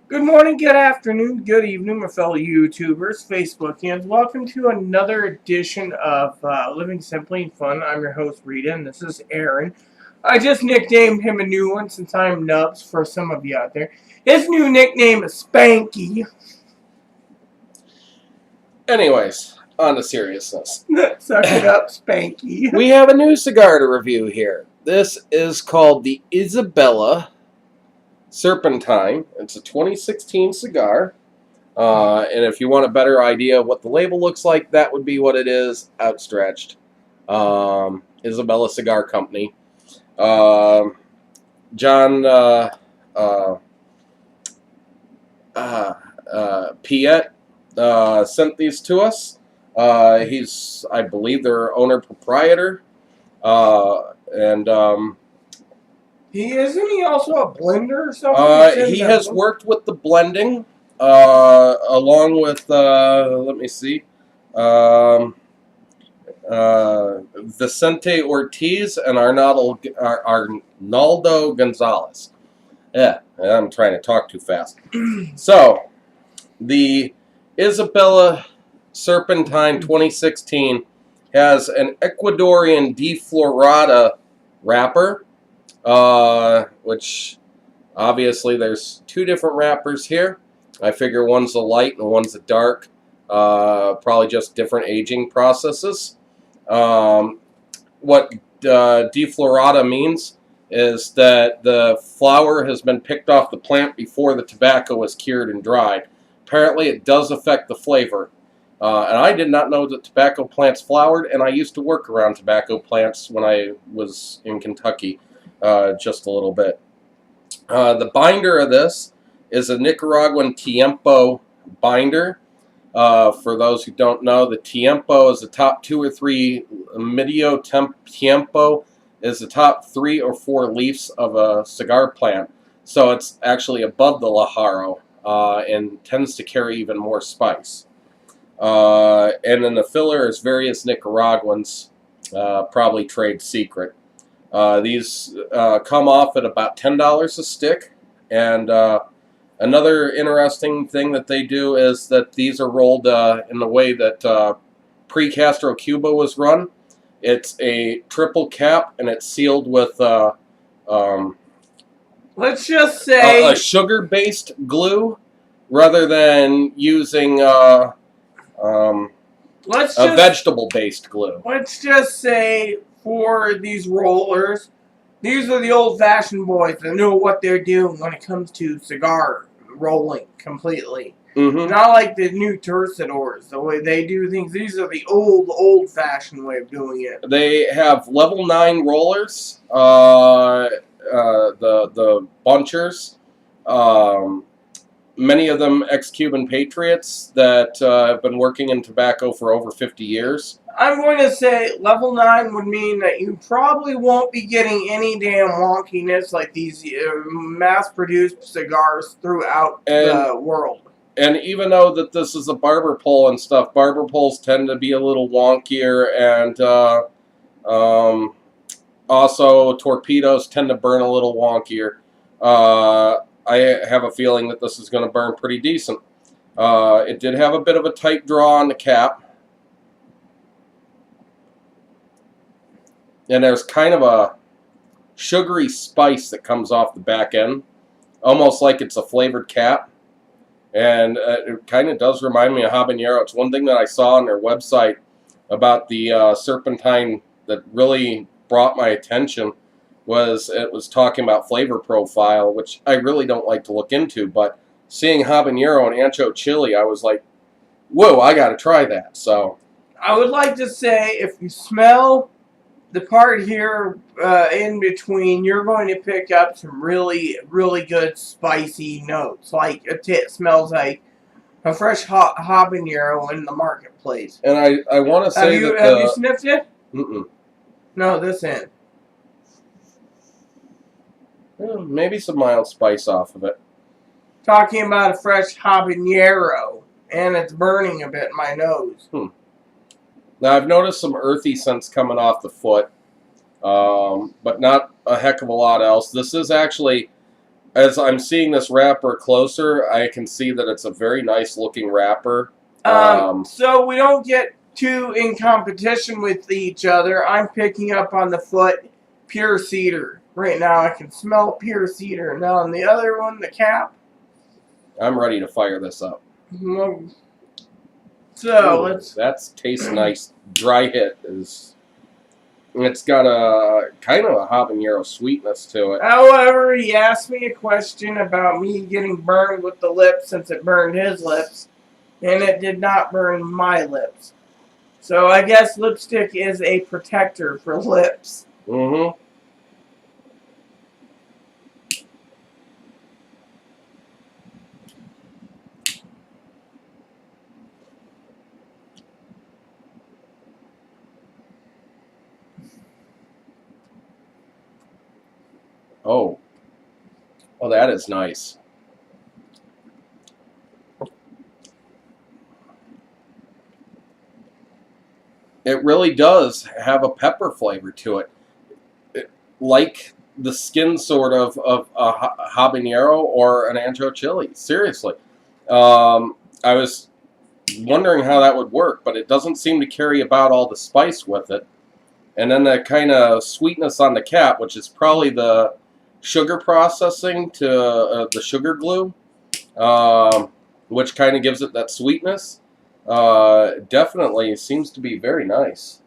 Good morning, good afternoon, good evening, my fellow YouTubers, Facebookians. Welcome to another edition of Living Simply and Fun. I'm your host, Rita, and this is Aaron. I just nicknamed him a new one since I'm Nubs for some of you out there. His new nickname is Spanky. Anyways, on to seriousness. Suck it up, Spanky. We have a new cigar to review here. This is called the Isabela Serpentine. It's a 2016 cigar. And if you want a better idea of what the label looks like, that would be what it is, outstretched. Isabela Cigar Company. John Piet sent these to us. He's, I believe, their owner-proprietor. Isn't he also a blender or something? He has worked with the blending, along with, let me see, Vicente Ortiz and Arnaldo Gonzalez. Yeah, I'm trying to talk too fast. So, the Isabela Serpentine 2016 has an Ecuadorian deflorada wrapper, which obviously there's two different wrappers here. I figure one's a light and one's a dark, probably just different aging processes. What deflorada means is that the flower has been picked off the plant before the tobacco was cured and dried. Apparently it does affect the flavor. And I did not know that tobacco plants flowered, and I used to work around tobacco plants when I was in Kentucky just a little bit. The binder of this is a Nicaraguan Tiempo binder. For those who don't know, the Tiempo is the top 2 or 3, Medio Tiempo is the top 3 or 4 leaves of a cigar plant. So it's actually above the Lajaro and tends to carry even more spice. And then the filler is various Nicaraguans, probably trade secret. These come off at about $10 a stick. And another interesting thing that they do is that these are rolled in the way that pre-Castro Cuba was run. It's a triple cap, and it's sealed with let's just say a sugar-based glue rather than using a vegetable-based glue. Let's just say for these rollers, these are the old-fashioned boys that know what they're doing when it comes to cigar rolling completely. Mm-hmm. Not like the new Tercidors, the way they do things. These are the old-fashioned way of doing it. They have level 9 rollers, the bunchers, many of them ex-Cuban patriots that have been working in tobacco for over 50 years. I'm going to say level 9 would mean that you probably won't be getting any damn wonkiness like these mass-produced cigars throughout the world. And even though that this is a barber pole and stuff, barber poles tend to be a little wonkier, and also torpedoes tend to burn a little wonkier. I have a feeling that this is going to burn pretty decent. It did have a bit of a tight draw on the cap. And there's kind of a sugary spice that comes off the back end, almost like it's a flavored cap. And it kind of does remind me of habanero. It's one thing that I saw on their website about the Serpentine that really brought my attention was it was talking about flavor profile, which I really don't like to look into, but seeing habanero and ancho chili, I was like, whoa, I got to try that. So I would like to say, if you smell the part here in between, you're going to pick up some really, really good spicy notes. Like it smells like a fresh habanero in the marketplace. And I want to say have you sniffed it? Mm-mm. No, this end. Maybe some mild spice off of it. Talking about a fresh habanero, and it's burning a bit in my nose. Now, I've noticed some earthy scents coming off the foot, but not a heck of a lot else. This is actually as I'm seeing this wrapper closer, I can see that it's a very nice looking wrapper. So we don't get too in competition with each other. I'm picking up on the foot pure cedar. Right now I can smell pure cedar. Now on the other one, the cap. I'm ready to fire this up. So let's. That tastes nice. Dry hit is. It's got a kind of a habanero sweetness to it. However, he asked me a question about me getting burned with the lips since it burned his lips, and it did not burn my lips. So I guess lipstick is a protector for lips. Mm-hmm. Oh, that is nice. It really does have a pepper flavor to it, like the skin sort of a habanero or an ancho chili. Seriously, I was wondering how that would work, but it doesn't seem to carry about all the spice with it. And then that kind of sweetness on the cap, which is probably the sugar processing to the sugar glue, which kind of gives it that sweetness. Definitely seems to be very nice.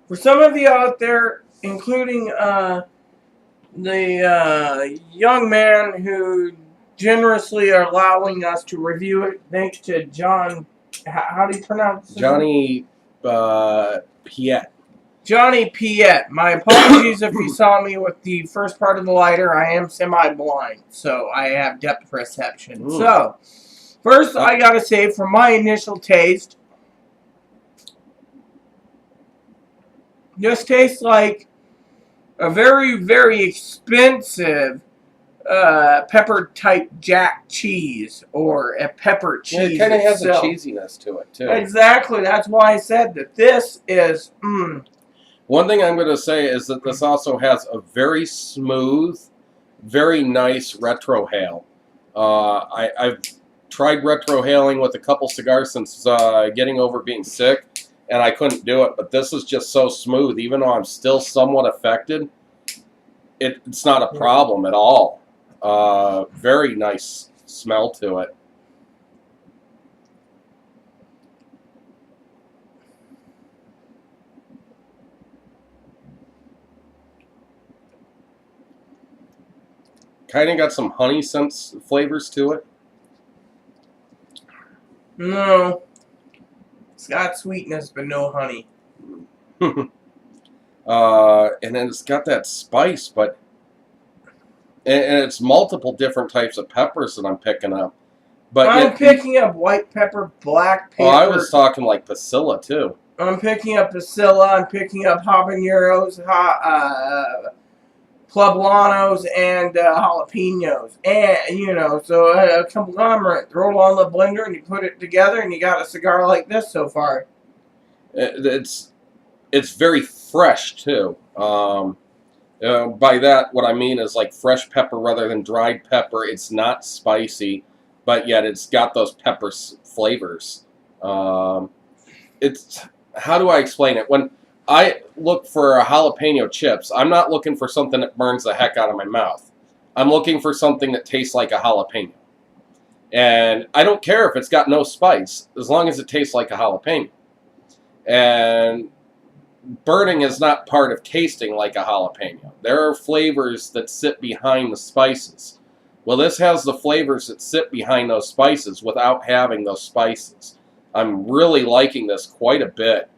For some of you out there, including the young man who generously are allowing us to review it, thanks to John. How do you pronounce it? Johnny Piet. Johnny Piet. My apologies if you saw me with the first part of the lighter. I am semi-blind, so I have depth perception. Ooh. So, first I gotta say, for my initial taste, this tastes like a very, very expensive pepper type jack cheese or a pepper cheese. Yeah, it kind of has a cheesiness to it too. Exactly. That's why I said that this is. One thing I'm going to say is that this also has a very smooth, very nice retrohale. I've tried retrohaling with a couple cigars since getting over being sick, and I couldn't do it. But this is just so smooth, even though I'm still somewhat affected. It's not a problem at all. Very nice smell to it. Kind of got some honey scents flavors to it. No. It's got sweetness, but no honey. And then it's got that spice, but... And it's multiple different types of peppers that I'm picking up. But I'm picking up white pepper, black pepper. Oh, I was talking like Pasilla, too. I'm picking up Pasilla. I'm picking up habaneros, poblanos, and jalapenos. And, you know, so a conglomerate. Throw it all in the blender and you put it together and you got a cigar like this so far. It's very fresh, too. By that, what I mean is like fresh pepper rather than dried pepper. It's not spicy, but yet it's got those pepper flavors. It's, how do I explain it? When I look for jalapeno chips, I'm not looking for something that burns the heck out of my mouth. I'm looking for something that tastes like a jalapeno. And I don't care if it's got no spice, as long as it tastes like a jalapeno. And burning is not part of tasting like a jalapeno. There are flavors that sit behind the spices. Well, this has the flavors that sit behind those spices without having those spices. I'm really liking this quite a bit.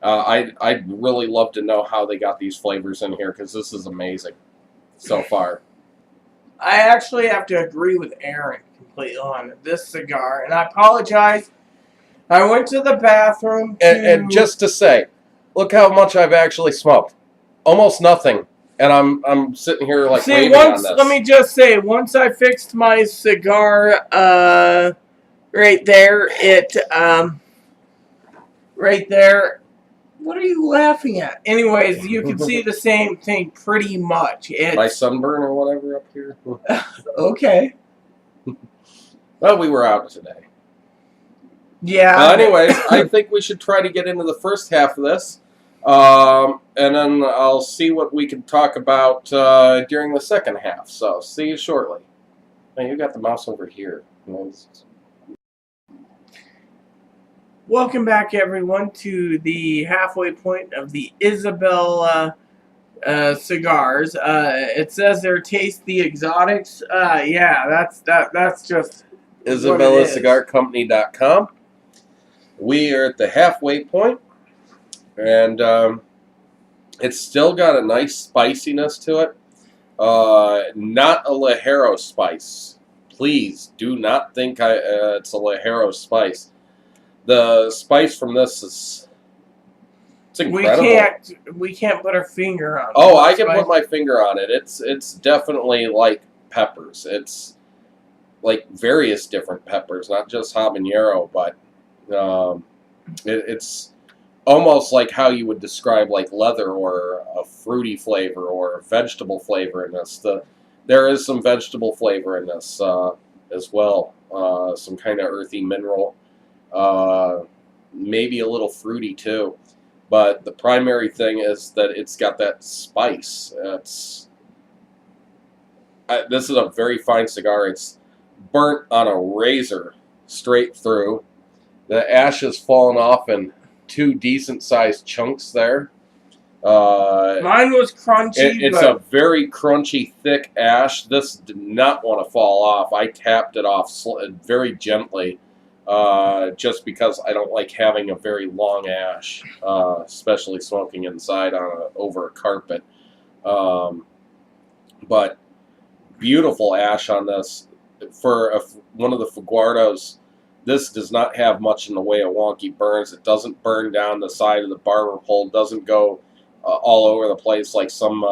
I'd really love to know how they got these flavors in here, because this is amazing so far. I actually have to agree with Aaron completely on this cigar, and I apologize. I went to the bathroom and just to say, look how much I've actually smoked. Almost nothing. And I'm sitting here like waiting on this. Let me just say, once I fixed my cigar right there, right there, What are you laughing at? Anyways, you can see the same thing pretty much. My sunburn or whatever up here. Okay. Well, we were out today. Yeah. Well, anyways, I think we should try to get into the first half of this. And then I'll see what we can talk about during the second half. So, see you shortly. Hey, you got the mouse over here. Welcome back, everyone, to the halfway point of the Isabela cigars. It says there, taste the exotics. Yeah, that's just IsabelaCigarCompany.com. We are at the halfway point, and it's still got a nice spiciness to it. Not a Ligero spice. Please do not think it's a Ligero spice. The spice from this it's incredible. We can't put our finger on it. Oh, I can put my finger on it. It's definitely like peppers. It's like various different peppers, not just habanero, but it's almost like how you would describe like leather or a fruity flavor or vegetable flavor in this. There is some vegetable flavor in this as well. Some kind of earthy mineral. Maybe a little fruity too. But the primary thing is that it's got that spice. This is a very fine cigar. It's burnt on a razor straight through. The ash has fallen off in 2 decent-sized chunks there. Mine was crunchy. It's a very crunchy, thick ash. This did not want to fall off. I tapped it off very gently, just because I don't like having a very long ash, especially smoking inside over a carpet. But beautiful ash on this. For one of the Faguardos, this does not have much in the way of wonky burns. It doesn't burn down the side of the barber pole. Doesn't go all over the place like some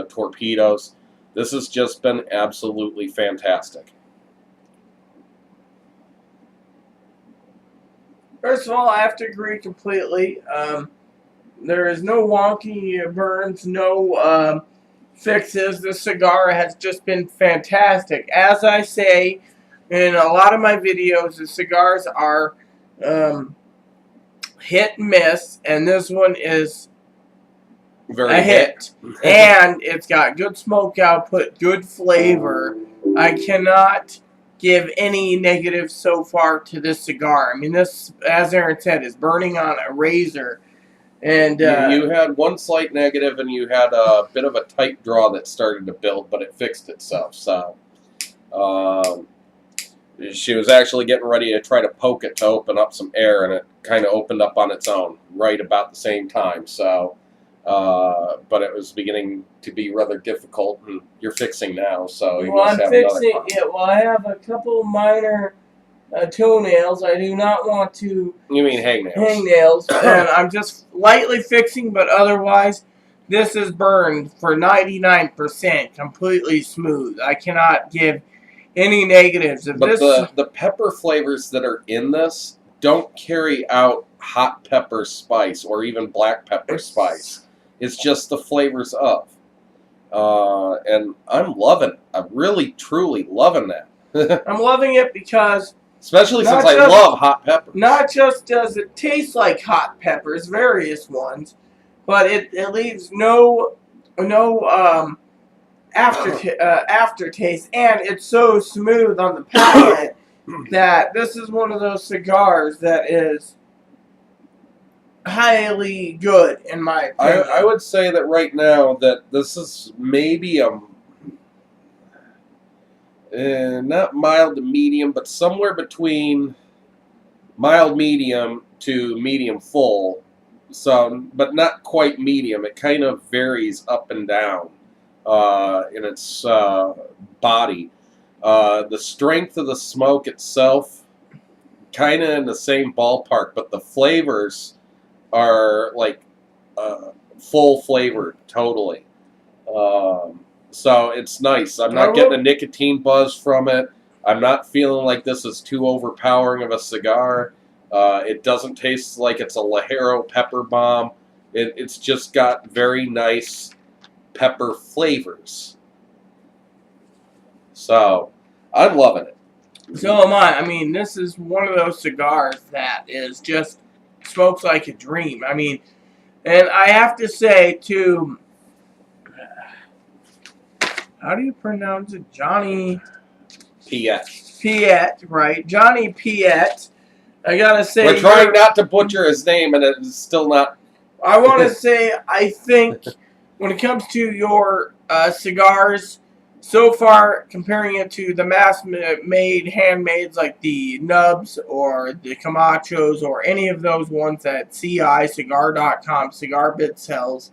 torpedoes. This has just been absolutely fantastic. First of all, I have to agree completely. There is no wonky burns, no fixes. This cigar has just been fantastic. As I say in a lot of my videos, the cigars are hit and miss, and this one is Very a hit. And it's got good smoke output, good flavor. I cannot give any negatives so far to this cigar. I mean, this, as Aaron said, is burning on a razor. And you had one slight negative, and you had a bit of a tight draw that started to build, but it fixed itself. So she was actually getting ready to try to poke it to open up some air, and it kind of opened up on its own right about the same time. So, but it was beginning to be rather difficult, and you're fixing now. So you must have another problem. Yeah, well, I have a couple minor toenails. I do not want to. You mean hangnails? Hangnails, and I'm just lightly fixing, but otherwise, this is burned for 99%, completely smooth. I cannot give any negatives. But the pepper flavors that are in this don't carry out hot pepper spice or even black pepper spice. It's just the flavors of. And I'm loving it. I'm really, truly loving that. I'm loving it because... Especially since I love hot peppers. Not just does it taste like hot peppers, various ones, but it leaves no aftertaste, and it's so smooth on the palate that this is one of those cigars that is highly good in my opinion. I would say that right now that this is maybe a not mild to medium, but somewhere between mild medium to medium full. So, but not quite medium. It kind of varies up and down in its body. The strength of the smoke itself, kind of in the same ballpark, but the flavors are like full flavored, totally. So it's nice. I'm not getting a nicotine buzz from it. I'm not feeling like this is too overpowering of a cigar. It doesn't taste like it's a Ligero pepper bomb. It's just got very nice pepper flavors. So, I'm loving it. So am I. I mean, this is one of those cigars that is just smokes like a dream. I mean, and I have to say, too, how do you pronounce it? Johnny Piet, right? Johnny Piet. I gotta say, we're trying not to butcher his name, and it's still not. I want to say, I think when it comes to your cigars, so far, comparing it to the mass-made, handmades like the Nubs or the Camachos or any of those ones that CI, Cigar.com, Cigar Bit sells,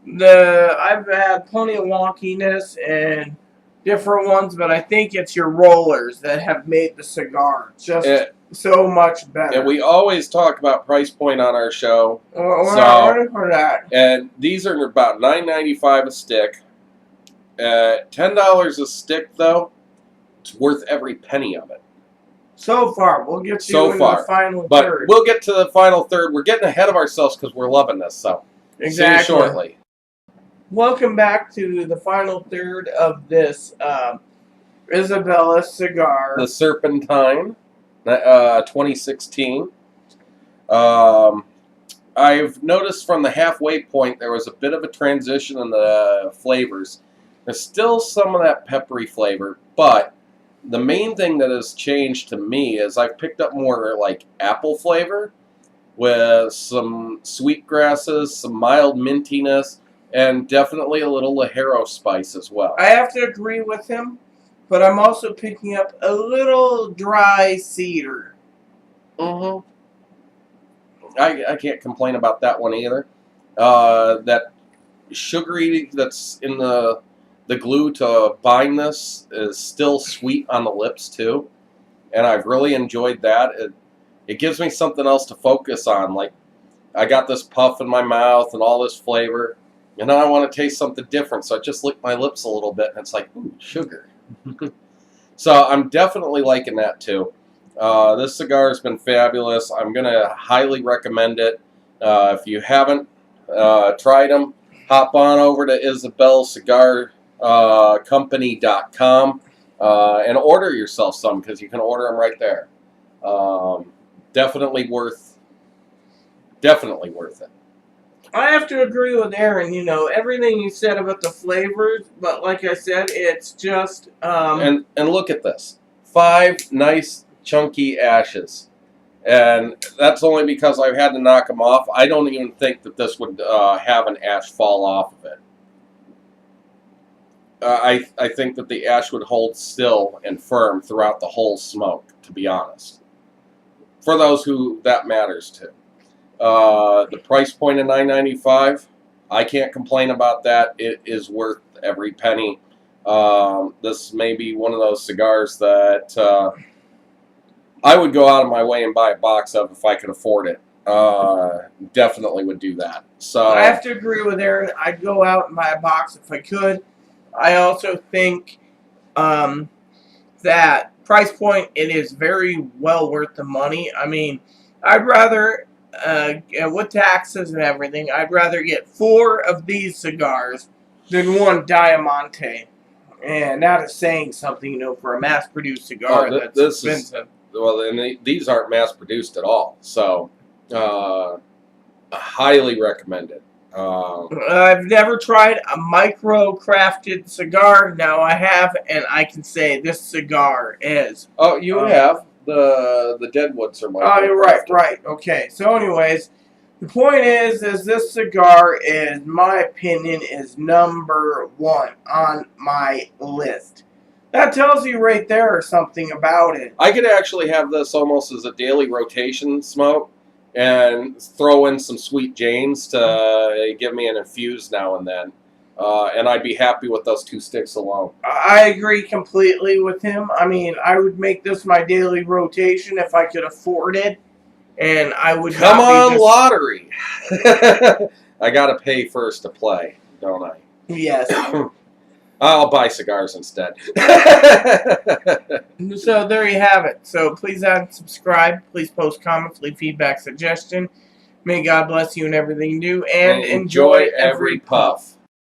I've had plenty of wonkiness and different ones, but I think it's your rollers that have made the cigar just so much better. And we always talk about price point on our show. We're not ready for that. And these are about $9.95 a stick. $10 a stick, though, it's worth every penny of it. So far. We'll get to the final third. We'll get to the final third. We're getting ahead of ourselves because we're loving this. So, exactly. See you shortly. Welcome back to the final third of this Isabela cigar. The Serpentine, 2016. I've noticed from the halfway point there was a bit of a transition in the flavors. There's still some of that peppery flavor, but the main thing that has changed to me is I've picked up more like apple flavor with some sweet grasses, some mild mintiness, and definitely a little Ligero spice as well. I have to agree with him, but I'm also picking up a little dry cedar. Mm-hmm. I can't complain about that one either. That sugary that's in the glue to bind this is still sweet on the lips too, and I've really enjoyed that. It gives me something else to focus on. Like, I got this puff in my mouth and all this flavor, and now I want to taste something different, so I just lick my lips a little bit, and it's like, ooh, sugar. So I'm definitely liking that too. This cigar has been fabulous. I'm going to highly recommend it. If you haven't tried them, hop on over to isabelcigarcompany.com and order yourself some, because you can order them right there. Definitely worth it. I have to agree with Aaron. You know, everything you said about the flavors, but like I said, it's just and look at this. 5 nice chunky ashes, and that's only because I've had to knock them off. I don't even think that this would have an ash fall off of it. I think that the ash would hold still and firm throughout the whole smoke, to be honest. For those who that matters to. The price point of $9.95, I can't complain about that. It is worth every penny. This may be one of those cigars that I would go out of my way and buy a box of if I could afford it. Definitely would do that. So I have to agree with Aaron. I'd go out and buy a box if I could. I also think that price point, it is very well worth the money. I mean, I'd rather, with taxes and everything, I'd rather get 4 of these cigars than 1 Diamante. And that is saying something, you know, for a mass-produced cigar that's expensive. And these aren't mass-produced at all. So, highly recommend it. I've never tried a micro-crafted cigar. Now I have, and I can say this cigar is. Oh, you have? The Deadwoods are micro-crafted. Oh, you're right. Okay. So, anyways, the point is this cigar, in my opinion, is number 1 on my list. That tells you right there something about it. I could actually have this almost as a daily rotation smoke and throw in some Sweet Janes to give me an infuse now and then. And I'd be happy with those 2 sticks alone. I agree completely with him. I mean, I would make this my daily rotation if I could afford it. And I would Come on, lottery! I gotta pay first to play, don't I? Yes. I'll buy cigars instead. So there you have it. So please add and subscribe. Please post comments, leave feedback, suggestion. May God bless you in everything you do, and enjoy every puff.